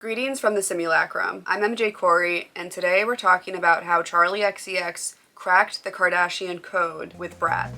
Greetings from the simulacrum. I'm MJ Corey, and today we're talking about how Charli xcx cracked the Kardashian code with Brat.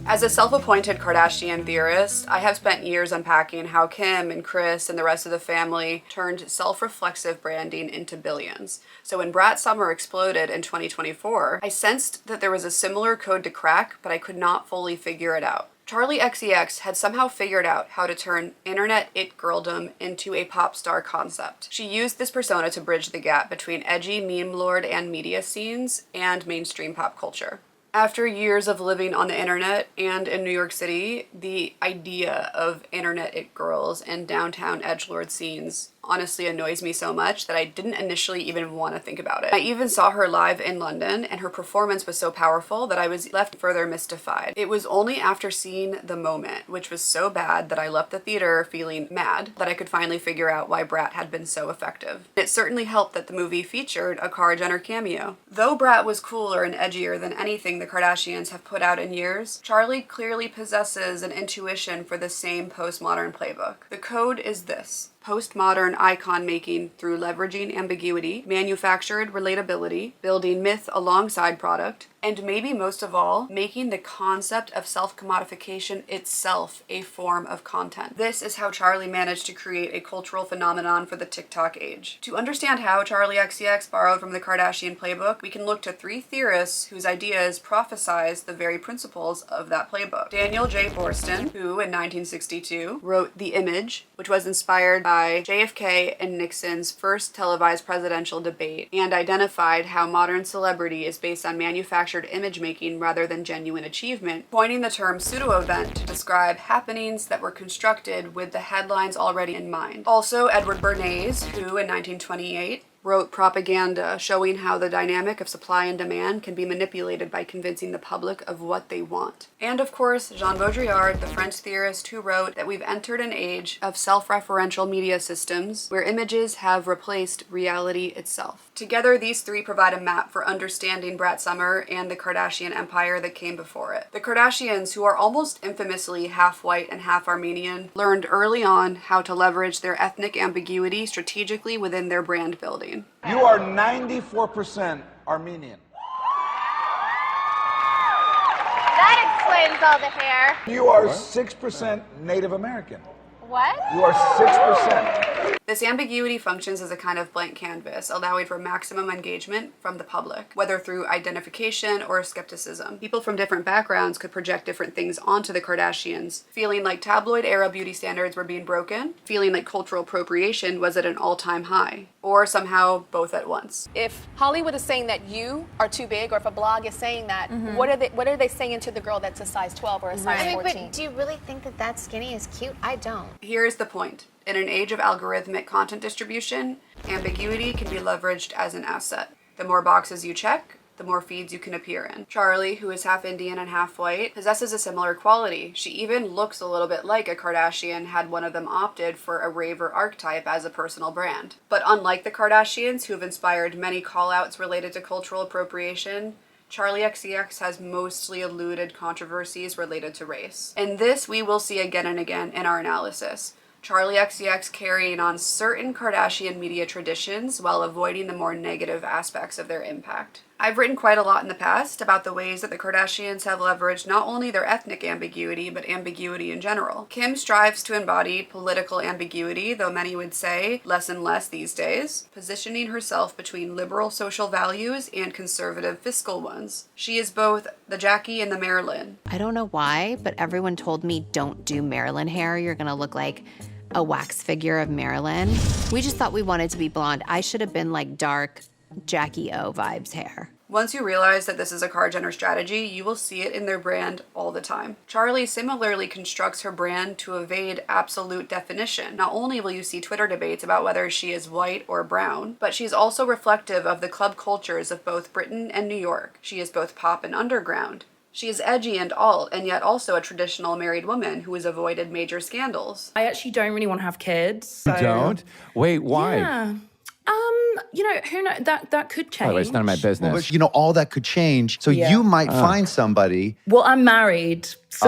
As a self-appointed Kardashian theorist, I have spent years unpacking how Kim and Kris and the rest of the family turned self-reflexive branding into billions. So when Brat Summer exploded in 2024, I sensed that there was a similar code to crack, but I could not fully figure it out. Charli xcx had somehow figured out how to turn internet it-girldom into a pop star concept. She used this persona to bridge the gap between edgy meme lord and media scenes and mainstream pop culture. After years of living on the internet and in New York City, the idea of internet it girls and downtown edgelord scenes honestly annoys me so much that I didn't initially even want to think about it. I even saw her live in London, and her performance was so powerful that I was left further mystified. It was only after seeing The Moment, which was so bad that I left the theater feeling mad, that I could finally figure out why Brat had been so effective. It certainly helped that the movie featured a Kar Jenner cameo. Though Brat was cooler and edgier than anything the Kardashians have put out in years, Charli clearly possesses an intuition for the same postmodern playbook. The code is this: postmodern icon making through leveraging ambiguity, manufactured relatability, building myth alongside product, and maybe most of all, making the concept of self-commodification itself a form of content. This is how Charli managed to create a cultural phenomenon for the TikTok age. To understand how Charli xcx borrowed from the Kardashian playbook, we can look to three theorists whose ideas prophesize the very principles of that playbook. Daniel J. Boorstin, who in 1962 wrote The Image, which was inspired by JFK and Nixon's first televised presidential debate, and identified how modern celebrity is based on manufactured image making rather than genuine achievement, coining the term pseudo event to describe happenings that were constructed with the headlines already in mind. Also, Edward Bernays, who in 1928 wrote Propaganda, showing how the dynamic of supply and demand can be manipulated by convincing the public of what they want. And of course, Jean Baudrillard, the French theorist who wrote that we've entered an age of self-referential media systems where images have replaced reality itself. Together, these three provide a map for understanding Brat Summer and the Kardashian empire that came before it. The Kardashians, who are almost infamously half white and half Armenian, learned early on how to leverage their ethnic ambiguity strategically within their brand building. You are 94% Armenian. That explains all the hair. You are 6% Native American. What? You are 6%. This ambiguity functions as a kind of blank canvas, allowing for maximum engagement from the public, whether through identification or skepticism. People from different backgrounds could project different things onto the Kardashians, feeling like tabloid-era beauty standards were being broken, feeling like cultural appropriation was at an all-time high, or somehow both at once. If Hollywood is saying that you are too big, or if a blog is saying that, what are they saying to the girl that's a size 12 or a size 14? But do you really think that that skinny is cute? I don't. Here's the point. In an age of algorithmic content distribution, ambiguity can be leveraged as an asset. The more boxes you check, the more feeds you can appear in. Charli, who is half Indian and half white, possesses a similar quality. She even looks a little bit like a Kardashian had one of them opted for a raver archetype as a personal brand. But unlike the Kardashians, who have inspired many call-outs related to cultural appropriation, Charli xcx has mostly eluded controversies related to race. And this we will see again and again in our analysis. Charli xcx carrying on certain Kardashian media traditions while avoiding the more negative aspects of their impact. I've written quite a lot in the past about the ways that the Kardashians have leveraged not only their ethnic ambiguity, but ambiguity in general. Kim strives to embody political ambiguity, though many would say less and less these days, positioning herself between liberal social values and conservative fiscal ones. She is both the Jackie and the Marilyn. I don't know why, but everyone told me don't do Marilyn hair. You're gonna look like a wax figure of Marilyn. We just thought we wanted to be blonde. I should have been like dark Jackie O vibes hair. Once you realize that this is a Kar Jenner strategy, you will see it in their brand all the time. Charli similarly constructs her brand to evade absolute definition. Not only will you see Twitter debates about whether she is white or brown, but she's also reflective of the club cultures of both Britain and New York. She is both pop and underground. She is edgy and alt, and yet also a traditional married woman who has avoided major scandals. I actually don't really want to have kids. You So. don't? Wait, why? Yeah. you know, who knows? That could change. By the way, it's none of my business. But, you know, all that could change. So Yeah. you might find somebody. Well, I'm married, so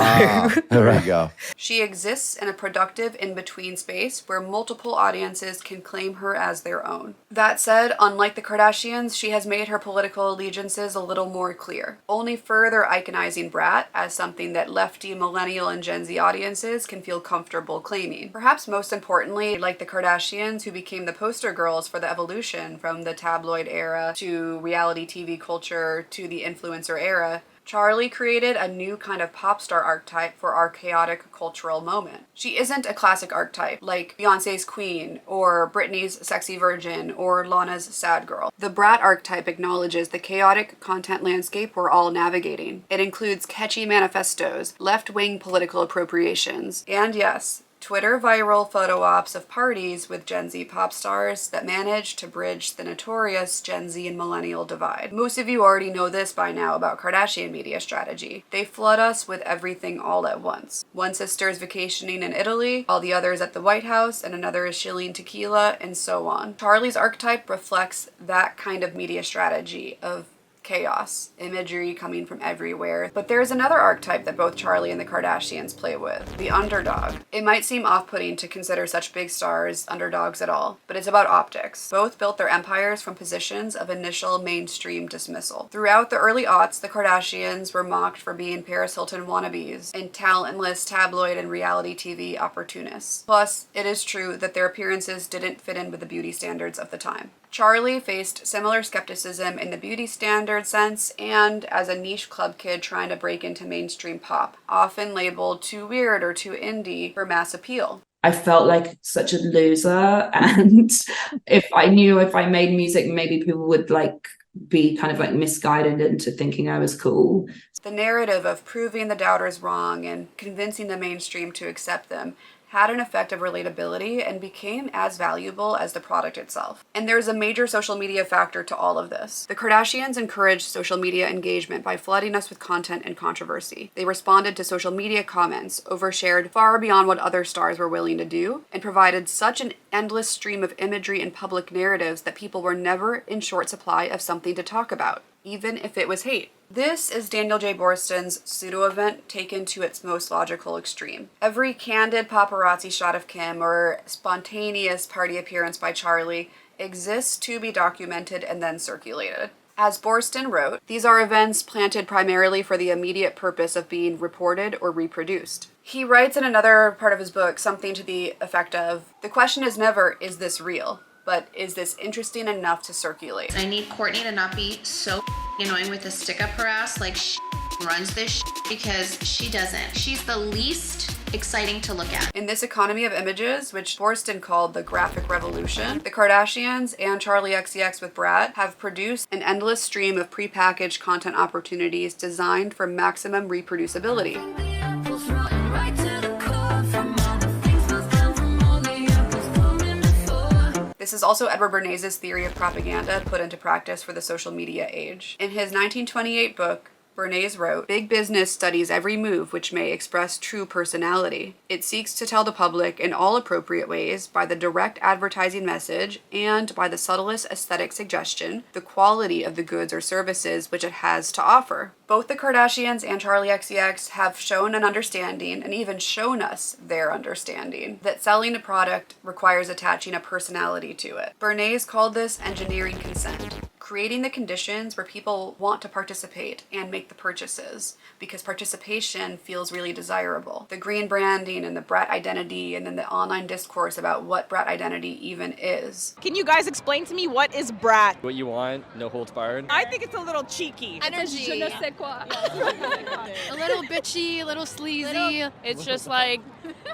There you go. She exists in a productive in-between space where multiple audiences can claim her as their own. That said, unlike the Kardashians, she has made her political allegiances a little more clear, only further iconizing Brat as something that lefty millennial and Gen Z audiences can feel comfortable claiming. Perhaps most importantly, like the Kardashians, who became the poster girls for the evolution from the tabloid era to reality TV culture to the influencer era, Charli created a new kind of pop star archetype for our chaotic cultural moment. She isn't a classic archetype like Beyonce's Queen or Britney's Sexy Virgin or Lana's Sad Girl. The Brat archetype acknowledges the chaotic content landscape we're all navigating. It includes catchy manifestos, left-wing political appropriations, and yes, Twitter viral photo ops of parties with Gen Z pop stars that manage to bridge the notorious Gen Z and millennial divide. Most of you already know this by now about Kardashian media strategy. They flood us with everything all at once. One sister is vacationing in Italy, while the other is at the White House, and another is shilling tequila, and so on. Charli's archetype reflects that kind of media strategy of chaos, imagery coming from everywhere. But there's another archetype that both Charli and the Kardashians play with, the underdog. It might seem off-putting to consider such big stars underdogs at all, but it's about optics. Both built their empires from positions of initial mainstream dismissal. Throughout the early aughts, the Kardashians were mocked for being Paris Hilton wannabes and talentless tabloid and reality TV opportunists. Plus, it is true that their appearances didn't fit in with the beauty standards of the time. Charli faced similar skepticism in the beauty standard sense and as a niche club kid trying to break into mainstream pop, often labeled too weird or too indie for mass appeal. I felt like such a loser, and if I made music, maybe people would like be kind of like misguided into thinking I was cool. The narrative of proving the doubters wrong and convincing the mainstream to accept them had an effect of relatability and became as valuable as the product itself. And there's a major social media factor to all of this. The Kardashians encouraged social media engagement by flooding us with content and controversy. They responded to social media comments, overshared far beyond what other stars were willing to do, and provided such an endless stream of imagery and public narratives that people were never in short supply of something to talk about, even if it was hate. This is Daniel J. Borston's pseudo event taken to its most logical extreme. Every candid paparazzi shot of Kim or spontaneous party appearance by Charli exists to be documented and then circulated. As Borston wrote, these are events planted primarily for the immediate purpose of being reported or reproduced. He writes in another part of his book something to the effect of, "The question is never, is this real? But is this interesting enough to circulate?" I need Courtney to not be so annoying with the stick up her ass like she runs this because she doesn't. She's the least exciting to look at. In this economy of images, which Borston called the graphic revolution, the Kardashians and Charli xcx with Brat have produced an endless stream of prepackaged content opportunities designed for maximum reproducibility. This is also Edward Bernays' theory of propaganda put into practice for the social media age. In his 1928 book, Bernays wrote, "Big business studies every move which may express true personality. It seeks to tell the public in all appropriate ways, by the direct advertising message and by the subtlest aesthetic suggestion, the quality of the goods or services which it has to offer." Both the Kardashians and Charli xcx have shown an understanding, and even shown us their understanding, that selling a product requires attaching a personality to it. Bernays called this engineering consent, creating the conditions where people want to participate and make the purchases, because participation feels really desirable. The green branding and the Brat identity, and then the online discourse about what Brat identity even is. Can you guys explain to me what is Brat? What you want, no holds barred. I think it's a little cheeky. Energy. A little bitchy, a little sleazy. It's just like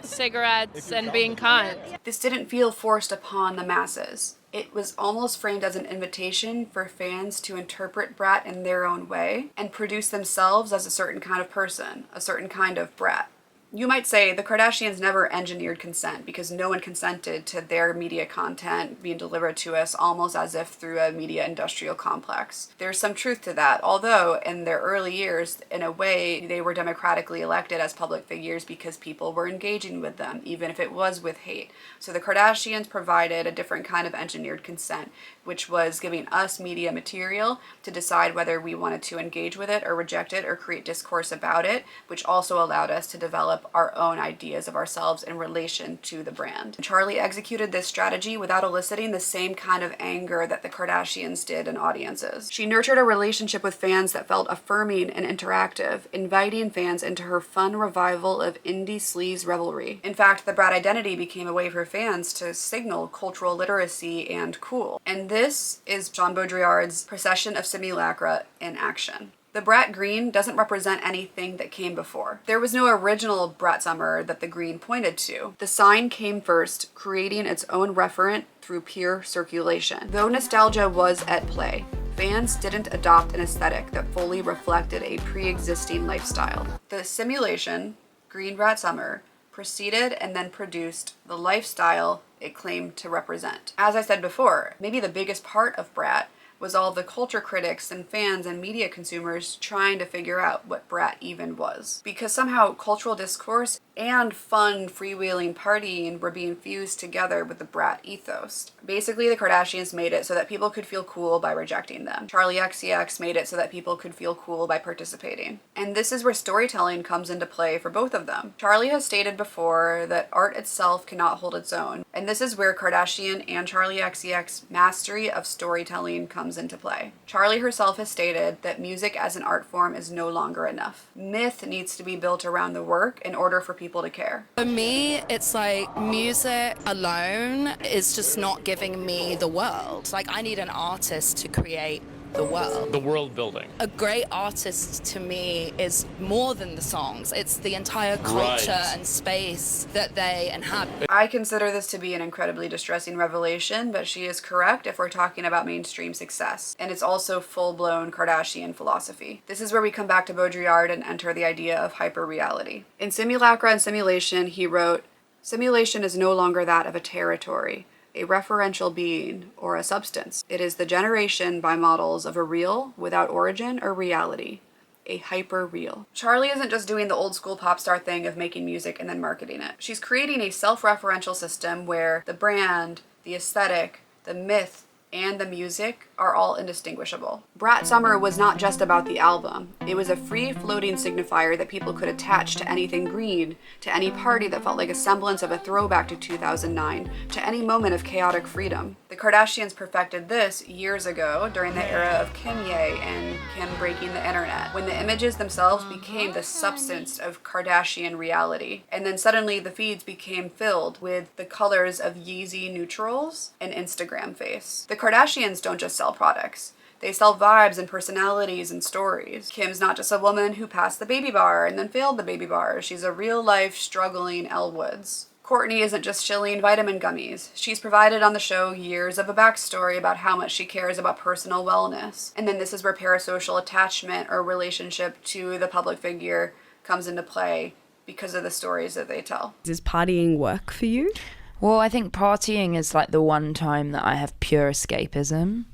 cigarettes and being cunt. This didn't feel forced upon the masses. It was almost framed as an invitation for fans to interpret Brat in their own way and produce themselves as a certain kind of person, a certain kind of Brat. You might say the Kardashians never engineered consent because no one consented to their media content being delivered to us almost as if through a media industrial complex. There's some truth to that, although in their early years, in a way, they were democratically elected as public figures because people were engaging with them, even if it was with hate. So the Kardashians provided a different kind of engineered consent, which was giving us media material to decide whether we wanted to engage with it or reject it or create discourse about it, which also allowed us to develop our own ideas of ourselves in relation to the brand. Charli executed this strategy without eliciting the same kind of anger that the Kardashians did in audiences. She nurtured a relationship with fans that felt affirming and interactive, inviting fans into her fun revival of indie sleaze revelry. In fact, the Brat identity became a way for fans to signal cultural literacy and cool. And this is Jean Baudrillard's procession of simulacra in action. The Brat green doesn't represent anything that came before. There was no original Brat summer that the green pointed to. The sign came first, creating its own referent through pure circulation. Though nostalgia was at play, fans didn't adopt an aesthetic that fully reflected a pre-existing lifestyle. The simulation, Green Brat Summer, preceded and then produced the lifestyle it claimed to represent. As I said before, maybe the biggest part of Brat was all the culture critics and fans and media consumers trying to figure out what Brat even was. Because somehow cultural discourse and fun freewheeling partying were being fused together with the Brat ethos. Basically, the Kardashians made it so that people could feel cool by rejecting them. Charli xcx made it so that people could feel cool by participating. And this is where storytelling comes into play for both of them. Charli has stated before that art itself cannot hold its own, and this is where Kardashian and Charli xcx mastery of storytelling comes into play. Charli herself has stated that music as an art form is no longer enough. Myth needs to be built around the work in order for people to care. For me, it's like music alone is just not giving me the world. Like, I need an artist to create the world. The world building. A great artist to me is more than the songs. It's the entire culture and space that they inhabit. I consider this to be an incredibly distressing revelation, but she is correct if we're talking about mainstream success. And it's also full-blown Kardashian philosophy. This is where we come back to Baudrillard and enter the idea of hyper-reality. In Simulacra and Simulation, he wrote, "Simulation is no longer that of a territory, a referential being, or a substance. It is the generation by models of a real without origin or reality, a hyper-real." Charli isn't just doing the old school pop star thing of making music and then marketing it. She's creating a self-referential system where the brand, the aesthetic, the myth, and the music are all indistinguishable. Brat Summer was not just about the album. It was a free-floating signifier that people could attach to anything green, to any party that felt like a semblance of a throwback to 2009, to any moment of chaotic freedom. The Kardashians perfected this years ago during the era of Kim Ye and Kim breaking the internet, when the images themselves became the substance of Kardashian reality. And then suddenly the feeds became filled with the colors of Yeezy neutrals and Instagram face. The Kardashians don't just sell products. They sell vibes and personalities and stories. Kim's not just a woman who passed the baby bar and then failed the baby bar. She's a real-life, struggling Elle Woods. Kourtney isn't just shilling vitamin gummies. She's provided on the show years of a backstory about how much she cares about personal wellness. And then this is where parasocial attachment or relationship to the public figure comes into play because of the stories that they tell. Does partying work for you? Well, I think partying is like the one time that I have pure escapism.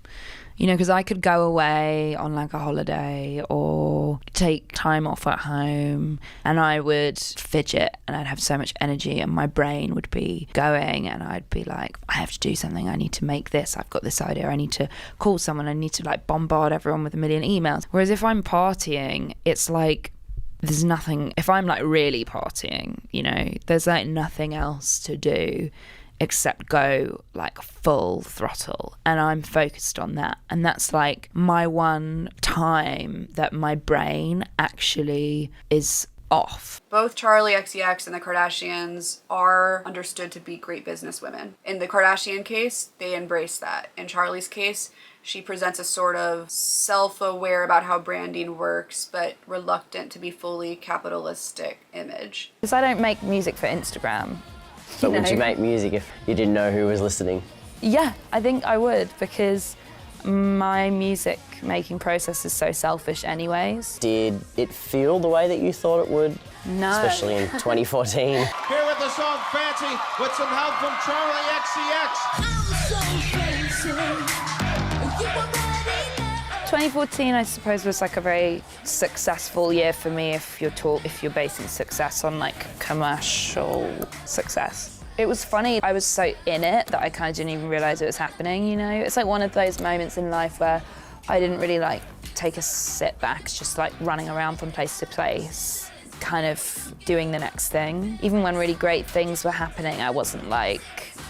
You know, because I could go away on like a holiday or take time off at home and I would fidget and I'd have so much energy and my brain would be going and I'd be like, I have to do something. I need to make this. I've got this idea. I need to call someone. I need to like bombard everyone with a million emails. Whereas if I'm partying, it's like there's nothing. If I'm like really partying, you know, there's like nothing else to do except go like full throttle, and I'm focused on that, and that's like my one time that my brain actually is off. Both Charli xcx and the Kardashians are understood to be great businesswomen. In the Kardashian case, they embrace that. In Charli's case, she presents a sort of self-aware about how branding works, but reluctant to be fully capitalistic image. Because I don't make music for Instagram. But would you make music if you didn't know who was listening? Yeah, I think I would, because My music making process is so selfish anyways. Did it feel the way that you thought it would? No. Especially in 2014. Here with the song Fancy with some help from Charli xcx. 2014, I suppose, was like a very successful year for me if you're basing success on like commercial success. It was funny, I was so in it that I kind of didn't even realise it was happening, you know? It's like one of those moments in life where I didn't really like take a sit back, just like running around from place to place, kind of doing the next thing. Even when really great things were happening, I wasn't like,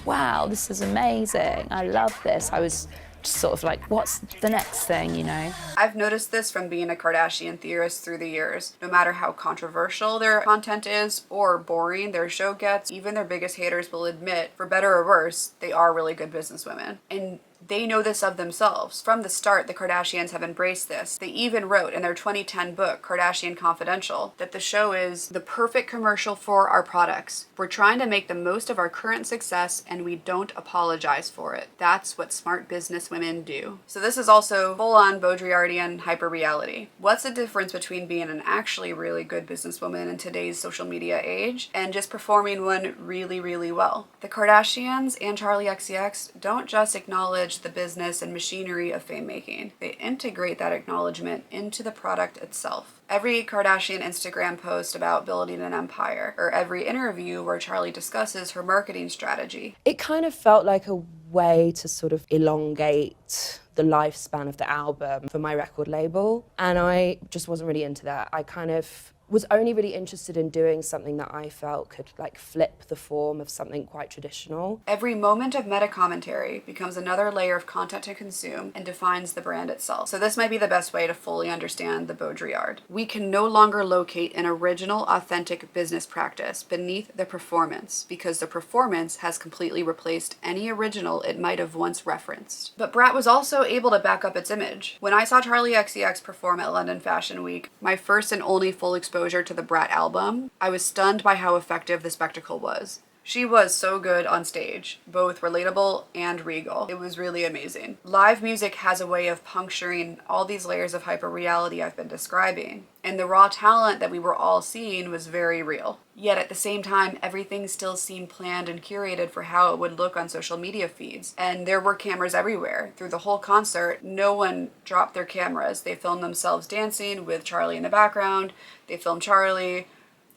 wow, this is amazing, I love this. I was just sort of like, what's the next thing, you know? I've noticed this from being a Kardashian theorist through the years. No matter how controversial their content is or boring their show gets, even their biggest haters will admit, for better or worse, they are really good businesswomen. And they know this of themselves. From the start, the Kardashians have embraced this. They even wrote in their 2010 book, Kardashian Confidential, that the show is the perfect commercial for our products. We're trying to make the most of our current success and we don't apologize for it. That's what smart business women do. So this is also full-on Baudrillardian hyper-reality. What's the difference between being an actually really good businesswoman in today's social media age and just performing one really, really well? The Kardashians and Charli xcx don't just acknowledge the business and machinery of fame making. They integrate that acknowledgement into the product itself. Every Kardashian Instagram post about building an empire, or every interview where Charli discusses her marketing strategy. It kind of felt like a way to sort of elongate the lifespan of the album for my record label, and I just wasn't really into that. I kind of was only really interested in doing something that I felt could like flip the form of something quite traditional. Every moment of meta commentary becomes another layer of content to consume and defines the brand itself. So this might be the best way to fully understand the Baudrillard. We can no longer locate an original, authentic business practice beneath the performance because the performance has completely replaced any original it might have once referenced. But Brat was also able to back up its image. When I saw Charli xcx perform at London Fashion Week, my first and only full exposure to the Brat album, I was stunned by how effective the spectacle was. She was so good on stage, both relatable and regal. It was really amazing. Live music has a way of puncturing all these layers of hyper-reality I've been describing, and the raw talent that we were all seeing was very real. Yet at the same time, everything still seemed planned and curated for how it would look on social media feeds. And there were cameras everywhere. Through the whole concert, no one dropped their cameras. They filmed themselves dancing with Charli in the background. They filmed Charli.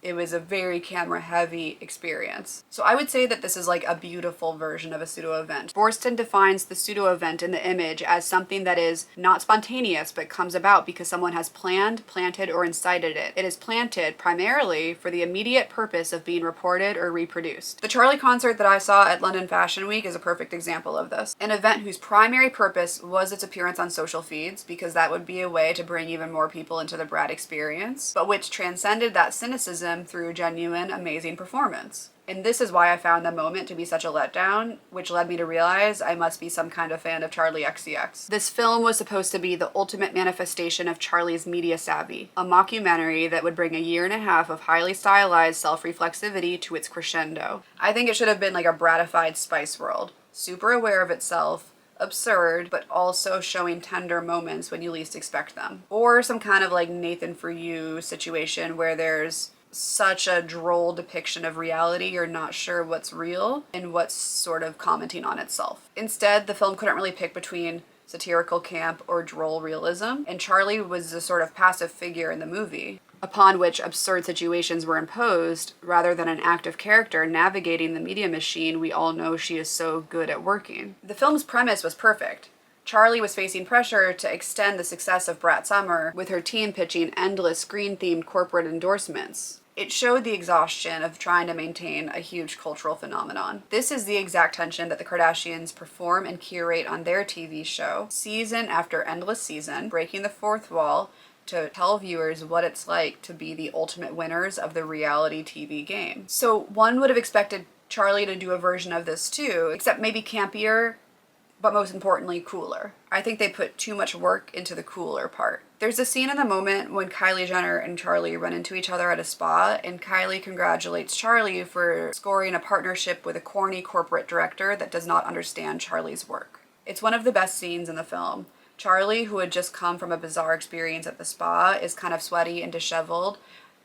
It was a very camera-heavy experience. So I would say that this is like a beautiful version of a pseudo-event. Borston defines the pseudo-event in the image as something that is not spontaneous, but comes about because someone has planned, planted, or incited it. It is planted primarily for the immediate purpose of being reported or reproduced. The Charli concert that I saw at London Fashion Week is a perfect example of this. An event whose primary purpose was its appearance on social feeds, because that would be a way to bring even more people into the Brat experience, but which transcended that cynicism through genuine, amazing performance. And this is why I found the moment to be such a letdown, which led me to realize I must be some kind of fan of Charli xcx. This film was supposed to be the ultimate manifestation of Charli's media savvy, a mockumentary that would bring a year and a half of highly stylized self-reflexivity to its crescendo. I think it should have been like a bratified Spice World, super aware of itself, absurd, but also showing tender moments when you least expect them. Or some kind of like Nathan For You situation where there's such a droll depiction of reality you're not sure what's real and what's sort of commenting on itself. Instead, the film couldn't really pick between satirical camp or droll realism, and Charli was a sort of passive figure in the movie, upon which absurd situations were imposed, rather than an active character navigating the media machine we all know she is so good at working. The film's premise was perfect. Charli was facing pressure to extend the success of Brat Summer, with her team pitching endless screen-themed corporate endorsements. It showed the exhaustion of trying to maintain a huge cultural phenomenon. This is the exact tension that the Kardashians perform and curate on their TV show, season after endless season, breaking the fourth wall to tell viewers what it's like to be the ultimate winners of the reality TV game. So one would have expected Charli to do a version of this too, except maybe campier, but most importantly, cooler. I think they put too much work into the cooler part. There's a scene in the moment when Kylie Jenner and Charli run into each other at a spa, and Kylie congratulates Charli for scoring a partnership with a corny corporate director that does not understand Charli's work. It's one of the best scenes in the film. Charli, who had just come from a bizarre experience at the spa, is kind of sweaty and disheveled,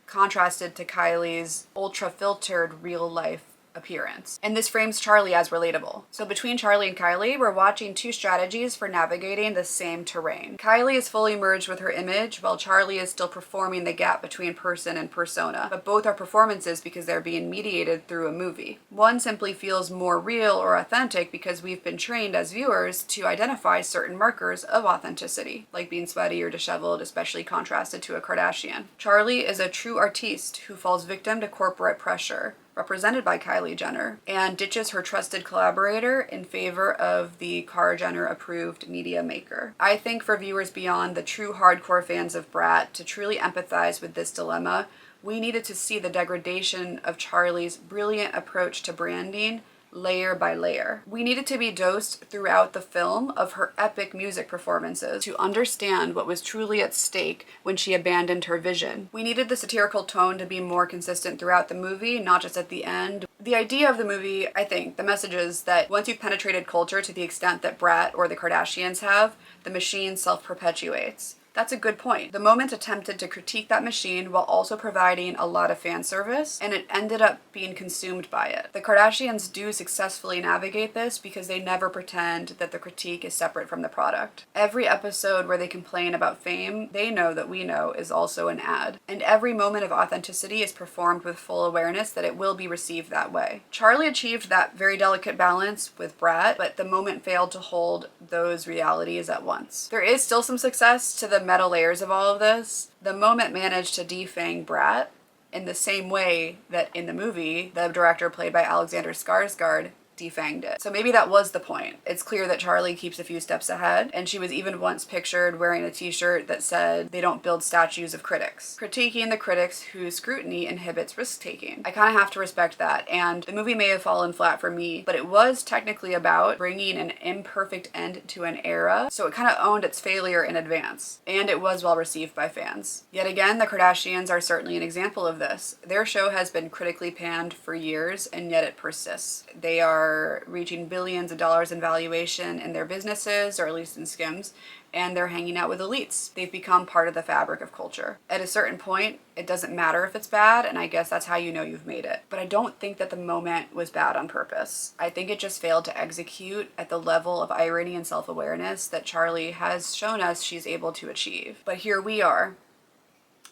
contrasted to Kylie's ultra-filtered real-life appearance. And this frames Charli as relatable. So between Charli and Kylie, we're watching two strategies for navigating the same terrain. Kylie is fully merged with her image, while Charli is still performing the gap between person and persona. But both are performances because they're being mediated through a movie. One simply feels more real or authentic because we've been trained as viewers to identify certain markers of authenticity, like being sweaty or disheveled, especially contrasted to a Kardashian. Charli is a true artiste who falls victim to corporate pressure, represented by Kylie Jenner, and ditches her trusted collaborator in favor of the Kar Jenner approved media maker. I think for viewers beyond the true hardcore fans of Brat to truly empathize with this dilemma, we needed to see the degradation of Charli's brilliant approach to branding layer by layer. We needed to be dosed throughout the film of her epic music performances to understand what was truly at stake when she abandoned her vision. We needed the satirical tone to be more consistent throughout the movie, not just at the end. The idea of the movie, I think, the message is that once you've penetrated culture to the extent that Brat or the Kardashians have, the machine self-perpetuates. That's a good point. The moment attempted to critique that machine while also providing a lot of fan service, and it ended up being consumed by it. The Kardashians do successfully navigate this because they never pretend that the critique is separate from the product. Every episode where they complain about fame, they know that we know is also an ad. And every moment of authenticity is performed with full awareness that it will be received that way. Charli achieved that very delicate balance with Brat, but the moment failed to hold those realities at once. There is still some success to the meta layers of all of this. The moment managed to defang Brat in the same way that in the movie, the director played by Alexander Skarsgård defanged it. So maybe that was the point. It's clear that Charli keeps a few steps ahead, and she was even once pictured wearing a t-shirt that said, "They don't build statues of critics," critiquing the critics whose scrutiny inhibits risk-taking. I kind of have to respect that, and the movie may have fallen flat for me, but it was technically about bringing an imperfect end to an era, so it kind of owned its failure in advance, and it was well received by fans. Yet again, the Kardashians are certainly an example of this. Their show has been critically panned for years, and yet it persists. They are reaching billions of dollars in valuation in their businesses, or at least in Skims, and they're hanging out with elites. They've become part of the fabric of culture. At a certain point, it doesn't matter if it's bad, and I guess that's how you know you've made it. But I don't think that the moment was bad on purpose. I think it just failed to execute at the level of irony and self-awareness that Charli has shown us she's able to achieve. But here we are,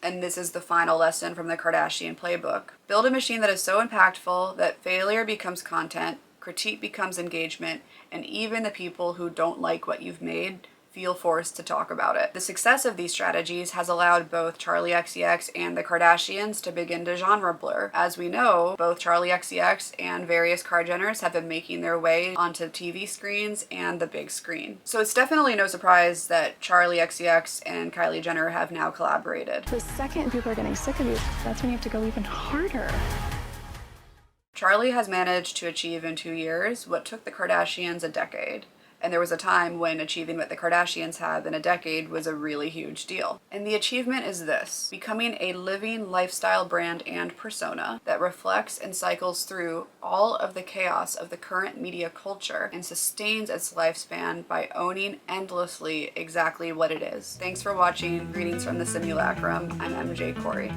and this is the final lesson from the Kardashian playbook. Build a machine that is so impactful that failure becomes content, critique becomes engagement, and even the people who don't like what you've made feel forced to talk about it. The success of these strategies has allowed both Charli xcx and the Kardashians to begin to genre blur. As we know, both Charli xcx and various Kar Jenners have been making their way onto TV screens and the big screen. So it's definitely no surprise that Charli xcx and Kylie Jenner have now collaborated. The second people are getting sick of you, that's when you have to go even harder. Charli has managed to achieve in 2 years what took the Kardashians a decade. And there was a time when achieving what the Kardashians have in a decade was a really huge deal. And the achievement is this: becoming a living lifestyle brand and persona that reflects and cycles through all of the chaos of the current media culture and sustains its lifespan by owning endlessly exactly what it is. Thanks for watching. Greetings from the simulacrum. I'm MJ Corey.